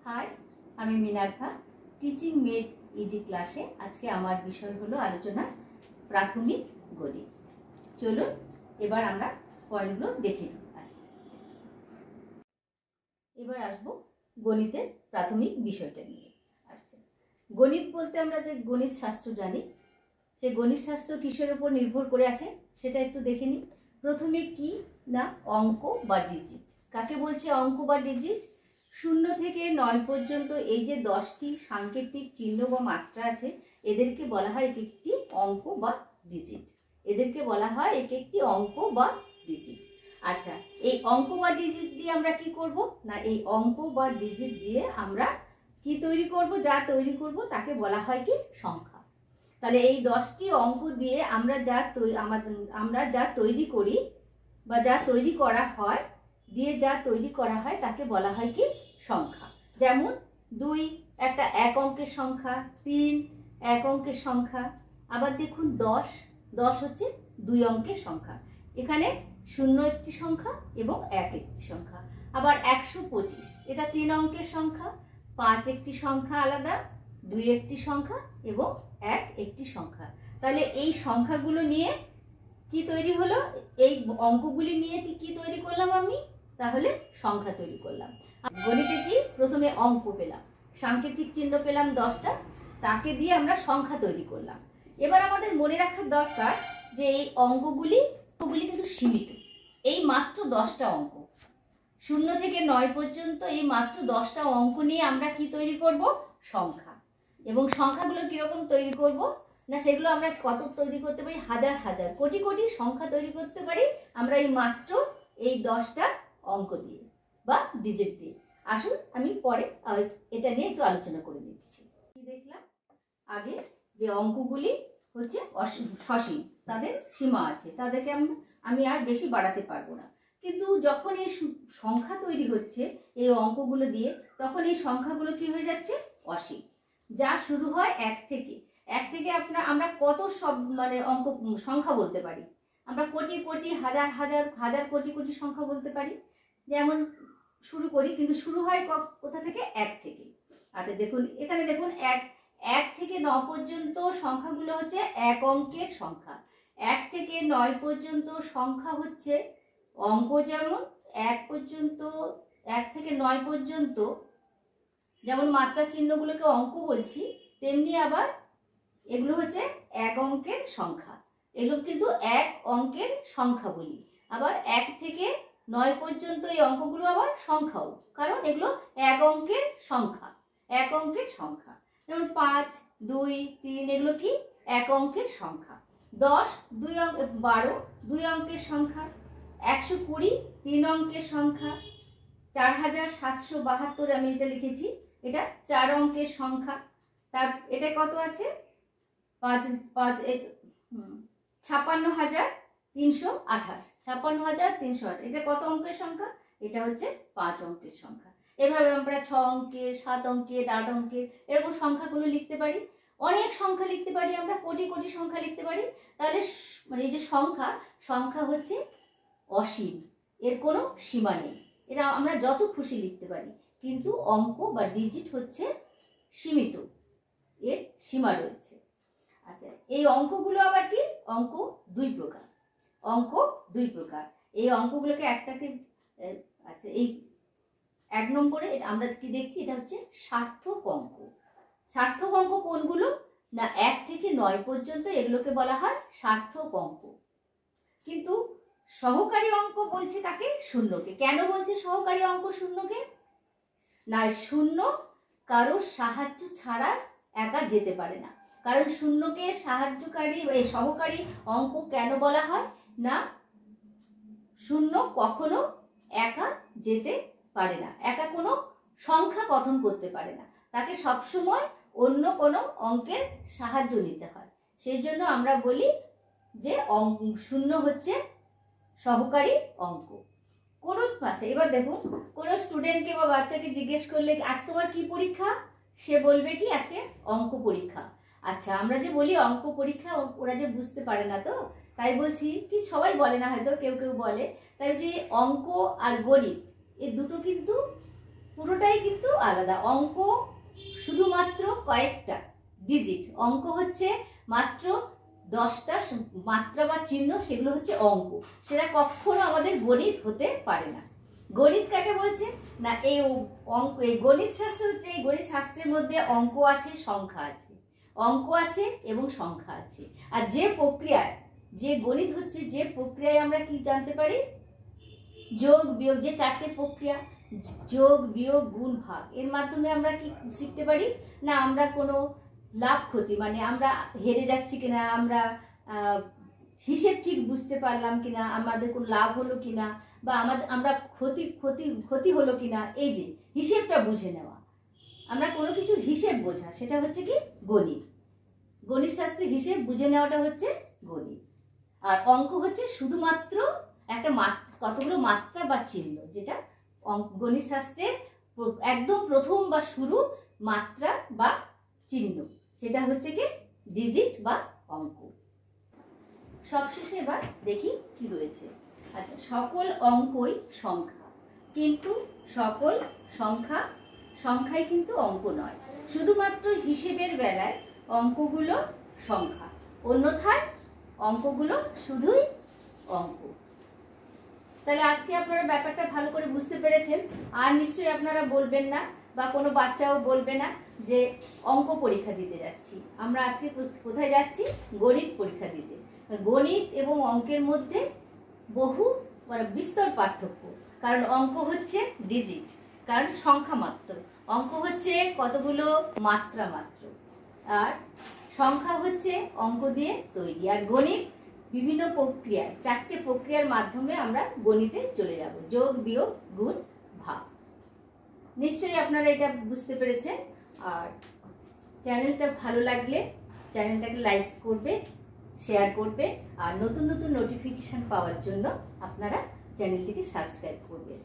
हाय আমি Minerva teaching made easy ক্লাসে আজকে আমার বিষয় হলো আলোচনা প্রাথমিক গণিত। চলুন এবার আমরা পয়েন্টগুলো দেখে নিই আস্তে আস্তে। এবার আসবো গণিতের প্রাথমিক বিষয়টা নিয়ে। আচ্ছা, গণিত বলতে আমরা যে গণিত শাস্ত্র জানি, সেই গণিত শাস্ত্র কিসের উপর নির্ভর করে আছে সেটা একটু দেখে নিই। প্রথমে কি না, অঙ্ক বা ডিজিট। কাকে বলছে অঙ্ক বা ডিজিট? 0 থেকে 9 পর্যন্ত এই যে 10টি সাংকেতিক চিহ্ন বা মাত্রা আছে, এদেরকে বলা হয় এক একটি অঙ্ক বা ডিজিট। এদেরকে বলা হয় এক একটি অঙ্ক বা ডিজিট। আচ্ছা, এই অঙ্ক বা ডিজিট দিয়ে আমরা কি করব না, এই অঙ্ক বা ডিজিট দিয়ে আমরা কি তৈরি করব? যা তৈরি করব তাকে বলা হয় কি সংখ্যা। তাহলে এই 10টি অঙ্ক দিয়ে আমরা যা তৈরি করি বা যা তৈরি করা হয় তাকে বলা হয় কি সংখ্যা। যেমন 2 একটা এক অঙ্কের সংখ্যা, 3 এক অঙ্কের সংখ্যা। আবার দেখুন 10 হচ্ছে 2 অঙ্কের সংখ্যা। এখানে 0 একটি সংখ্যা এবং 1 একটি সংখ্যা। আবার 125 এটা 3 অঙ্কের সংখ্যা, 5 একটি সংখ্যা আলাদা, 2 একটি সংখ্যা এবং 1 একটি সংখ্যা। তাহলে এই সংখ্যাগুলো নিয়ে কি তৈরি হলো? এই অঙ্কগুলি নিয়ে কি তৈরি করলাম আমি? তাহলে সংখ্যা তৈরি করলাম। গণিতে কি প্রথমে অঙ্ক পেলাম, সাংকেতিক চিহ্ন পেলাম 10টা, তাকে দিয়ে আমরা সংখ্যা তৈরি করলাম। এবার আমাদের মনে রাখার দরকার যে এই অঙ্কগুলি কিন্তু সীমিত। এই মাত্র 10টা অঙ্ক, 0 থেকে 9 পর্যন্ত এই মাত্র 10টা অঙ্ক নিয়ে আমরা কি তৈরি করব? সংখ্যা। এবং সংখ্যাগুলো কিরকম তৈরি করব না, সেগুলো আমরা কত তৈরি করতে পারি? হাজার হাজার কোটি কোটি সংখ্যা তৈরি করতে পারি আমরা এই মাত্র এই 10টা অঙ্ক দিয়ে বা ডিজিট দিয়ে। আসুন আমি পরে এটা নিয়ে একটু আলোচনা করে নিচ্ছি। কি দেখলাম? আগে যে অঙ্কগুলি হচ্ছে সসীম, তাদের সীমা আছে, তাদেরকে আমি আর বেশি বাড়াতে পারবো না। কিন্তু যখন এই সংখ্যা তৈরি হচ্ছে এই অঙ্কগুলো দিয়ে, তখন এই সংখ্যাগুলো কি হয়ে যাচ্ছে? অসীম। যা শুরু হয় 1 থেকে আমরা কত সব অঙ্ক সংখ্যা বলতে পারি? আমরা কোটি কোটি হাজার হাজার হাজার কোটি কোটি সংখ্যা বলতে পারি। যেমন শুরু করি, কিন্তু শুরু হয় কোথা থেকে? 1 থেকে। আচ্ছা দেখুন, এখানে দেখুন 1 থেকে 9 পর্যন্ত সংখ্যাগুলো হচ্ছে 1 অঙ্কের সংখ্যা। 1 থেকে 9 পর্যন্ত সংখ্যা হচ্ছে অঙ্ক। যেমন 1 থেকে 9 পর্যন্ত যেমন মাত্রা চিহ্নগুলোকে অঙ্ক বলছি, তেমনি আবার এগুলো হচ্ছে 1 অঙ্কের সংখ্যা। এগুলো কিন্তু 1 অঙ্কের সংখ্যা বলি। আবার 1 থেকে 9 পর্যন্ত এই অঙ্কগুলো আবার সংখ্যাও, কারণ এগুলো 1 অঙ্কের সংখ্যা। 1 অঙ্কের সংখ্যা যেমন 5, 2, 3 এগুলো কি 1 অঙ্কের সংখ্যা। 10, 12 2 অঙ্কের সংখ্যা। 120 3 অঙ্কের সংখ্যা। 4772 আমি এটা লিখেছি, এটা 4 অঙ্কের সংখ্যা। তার এটা কত আছে? 56,328। 56,328 এটা কত অঙ্কের সংখ্যা? এটা হচ্ছে 5 অঙ্কের সংখ্যা। এভাবে আমরা 6 অঙ্কের, 7 অঙ্কের, 8 অঙ্কের এরকম সংখ্যাগুলো লিখতে পারি। অনেক সংখ্যা লিখতে পারি আমরা, কোটি কোটি সংখ্যা লিখতে পারি। তাহলে এই যে সংখ্যা হচ্ছে অসীম, এর কোনো সীমা নেই। এটা আমরা যত খুশি লিখতে পারি। কিন্তু অঙ্ক বা ডিজিট হচ্ছে সীমিত, এর সীমা রয়েছে। আচ্ছা, এই অঙ্কগুলো আবার কি? অঙ্ক 2 প্রকার। এই অঙ্কগুলোকে একটাকে আচ্ছা, এই 1 নম্বরে আমরা কি দেখছি? এটা হচ্ছে সার্থক অঙ্ক। সার্থক অঙ্ক কোনগুলো না, 1 থেকে 9 পর্যন্ত এগুলোকে বলা হয় সার্থক অঙ্ক। কিন্তু সহকারী অঙ্ক বলছে তাকে শূন্যকে। কেন বলছে সহকারী অঙ্ক শূন্যকে? না, শূন্য কারোর সাহায্য ছাড়া একা যেতে পারে না। কারণ শূন্যকে সহকারী অঙ্ক কেন বলা হয় না, শূন্য কখনো একা যেতে পারে না, একা কোনো সংখ্যা গঠন করতে পারে না, তাকে সবসময় অন্য কোনো অঙ্কের সাহায্য নিতে হয়। সেই জন্য আমরা বলি যে শূন্য হচ্ছে সহকারী অঙ্ক। আচ্ছা, এবার দেখুন, কোনো স্টুডেন্টকে বা বাচ্চাকে জিজ্ঞেস করলে আজ তোমার কি পরীক্ষা, সে বলবে কি আজকে অঙ্ক পরীক্ষা। আচ্ছা, আমরা যে বলি অঙ্ক পরীক্ষা, ওরা যে বুঝতে পারে না, তো তাই বলছি কি, সবাই বলে না, হয়তো কেউ কেউ বলে। তাই যে অঙ্ক আর গণিত এই দুটো কিন্তু পুরোটাই কিন্তু আলাদা। অঙ্ক শুধুমাত্র কয়েকটা ডিজিট, অঙ্ক হচ্ছে মাত্র 10টা মাত্রা বা চিহ্ন, সেগুলো হচ্ছে অঙ্ক। সেটা কখনো আমাদের গণিত হতে পারে না। গণিত কাকে বলছে না, এই অঙ্ক, এই গণিত শাস্ত্র হচ্ছে, এই গণিত শাস্ত্রের মধ্যে অঙ্ক আছে, সংখ্যা আছে, অঙ্ক আছে এবং সংখ্যা আছে। আর যে প্রক্রিয়ায়, যে গণিত হচ্ছে যে প্রক্রিয়ায় আমরা কি জানতে পারি, যোগ বিয়োগ, যে 4টে প্রক্রিয়া, যোগ বিয়োগ গুণ ভাগ, এর মাধ্যমে আমরা কি শিখতে পারি না আমরা কোনো লাভ ক্ষতি, মানে আমরা হেরে যাচ্ছি কিনা, আমরা হিসেব ঠিক বুঝতে পারলাম কিনা, আমাদের কোনো লাভ হলো কিনা, বা আমরা ক্ষতি হলো কিনা, এই যে হিসেবটা বুঝে নেওয়া, আমরা কোনো কিছুর হিসেব বোঝা, সেটা হচ্ছে কি গণিত। গণিত শাস্ত্রে হিসেব বুঝে নেওয়াটা হচ্ছে গণিত। আর অঙ্ক হচ্ছে শুধুমাত্র একটা কতগুলো মাত্রা বা চিহ্ন, যেটা গণিত শাস্ত্রের একদম প্রথম বা শুরু মাত্রা বা চিহ্ন, সেটা হচ্ছে কি ডিজিট বা অঙ্ক। সবশেষে এবার দেখি কি রয়েছে। আচ্ছা, সকল অঙ্কই সংখ্যা, কিন্তু সকল সংখ্যাই কিন্তু অঙ্ক নয়। শুধুমাত্র হিসেবের বেলায় অঙ্কগুলো সংখ্যা, অন্যথায় অঙ্কগুলো শুধুই অঙ্ক। তাহলে আজকে আপনারা ব্যাপারটা ভালো করে বুঝতে পেরেছেন। আর নিশ্চয়ই আপনারা বলবেন না, বা কোনো বাচ্চাও বলবে না যে অঙ্ক পরীক্ষা দিতে যাচ্ছি। আমরা আজকে কোথায় যাচ্ছি? গণিত পরীক্ষা দিতে। গণিত এবং অঙ্কের মধ্যে বহু বিস্তর পার্থক্য। কারণ অঙ্ক হচ্ছে ডিজিট, কারণ সংখ্যা মাত্র। অঙ্ক হচ্ছে কতগুলো মাত্রা মাত্র, আর সংখ্যা হচ্ছে অঙ্ক দিয়ে তৈরি। আর গণিত বিভিন্ন প্রক্রিয়ায়, 4টে প্রক্রিয়ার মাধ্যমে আমরা গণিতে চলে যাব, যোগ বিয়োগ গুণ ভাগ। নিশ্চয়ই আপনারা এটা বুঝতে পেরেছেন। আর চ্যানেলটা ভালো লাগলে চ্যানেলটাকে লাইক করবে, শেয়ার করবে, আর নতুন নতুন নোটিফিকেশন পাওয়ার জন্য আপনারা চ্যানেলটিকে সাবস্ক্রাইব করবেন।